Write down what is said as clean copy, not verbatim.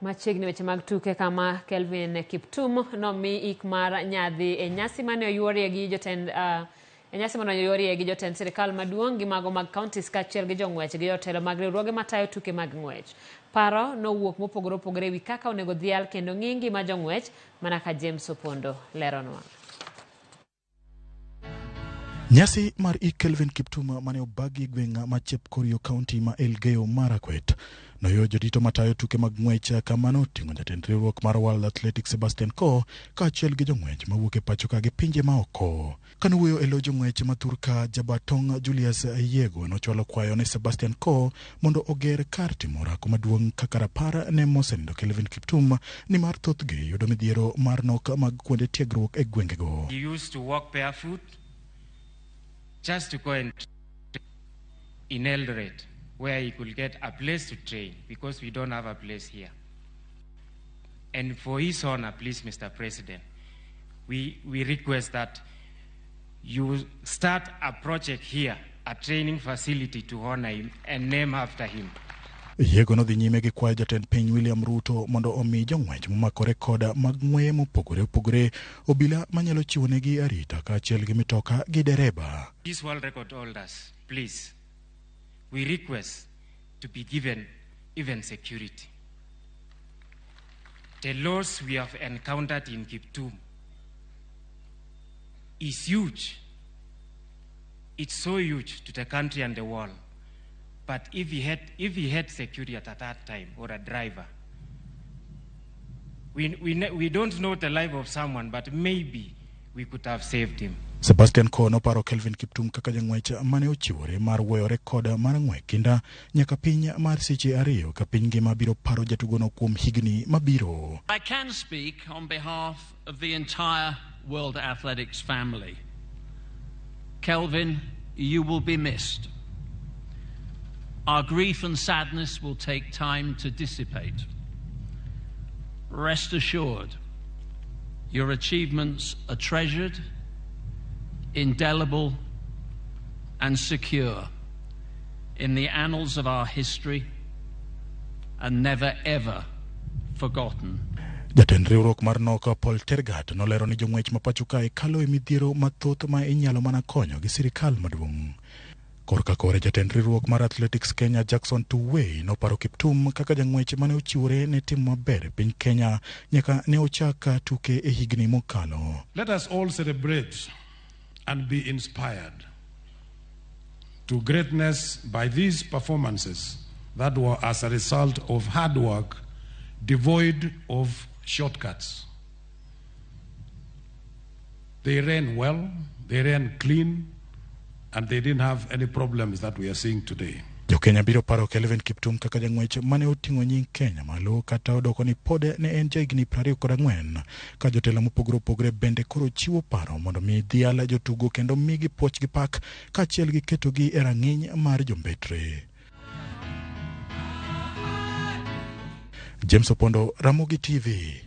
Machiegni weche mag tuke kama Kelvin Kiptum nomi ik mar nyadhi e nyasi mane oyuorie gi jotend sirikal maduong' gi mago mag counties kaachiel gi jong'wech gi jotelo mag riwruoge matayo tuke mag ng'wech. Paro nowuok mopogore opogore wi kaka onego dhial kendo ng'i ngima jong'wech mana ka James Opondo leronwa. Nyasi mar ik Kelvin Kiptum mane obagi gweng'a ma Chepkorio County ma Elgeyo Marakwet noyo jodito matayo tuke mag ng'wech kamano ting'o jatend riwruok mar World Athletics Sebastian Coe kaachiel gi jong'wech mawuok e pacho ka gi pinje maoko. Kanowuoyo e lo jong'wech ma Thurka Jabatong Julius Yego nochwalo kwayo ne Sebastian Coe mondo oger kar timo orako maduong' kaka rapar ne mosenindo Kelvin Kiptum ni mar thothgi yudo midhiero mar nok mag kuonde tiegruok e gwengego. He used to walk barefoot just to go and in Eldoret, where he could get a place to train, because we don't have a place here. And for his honor, please, Mr. President, we request that you start a project here, a training facility to honor him and name after him. Yego no dhi nyime gi kwayo jatend piny William Ruto mondo omi jong'wech momakore koda mag ng'weye mopogore opogore obila manyalo chiwo negi arita kaachiel gi mitoka gi dereba. These world record holders, please, we request to be given even security. The loss we have encountered in Kiptum is huge. It's so huge to the country and the world. But if he had security at that time, or a driver, we don't know the life of someone, but maybe we could have saved him. Sebastian Coe noparo Kelvin Kiptum kaka jang'wech mane ochiwore mar weyo rekod mar ng'wech kinda nyaka piny mar seche 2 ka piny ngima biro paro jatugono kuom higni mabiro. I can speak on behalf of the entire World Athletics family. Kelvin, you will be missed. Our grief and sadness will take time to dissipate. Rest assured, your achievements are treasured, indelible, and secure in the annals of our history and never ever forgotten. Jatend riwruok mar nok Paul Tergat nolero ni jong'wech mapacho kae kalo e midhiero mathoth ma inyalo mana konyo gi sirikal maduong'. Korka kore jatend riwruok mar Athletics Kenya Jackson Tuwei noparo Kiptum kaka jang'wech mane ochiwore ne tim maber piny Kenya nyaka ne ochaka tuke e higni mokalo. Let us all celebrate and be inspired to greatness by these performances that were as a result of hard work, devoid of shortcuts. They ran well, they ran clean, and they didn't have any problems that we are seeing today. Jo Kenya biro paro Kelvin Kiptum kaka jang'wech mane oting'o nying Kenya malo kata odoko ni pode ne en jahigni 24 ka jotelo mopogore opogore bende koro chiwo paro mondo mi dhial jotugo kendo migi puoch gi pak kaachiel gi ketogi e rang'iny mar jombetre. James Opondo, Ramogi TV.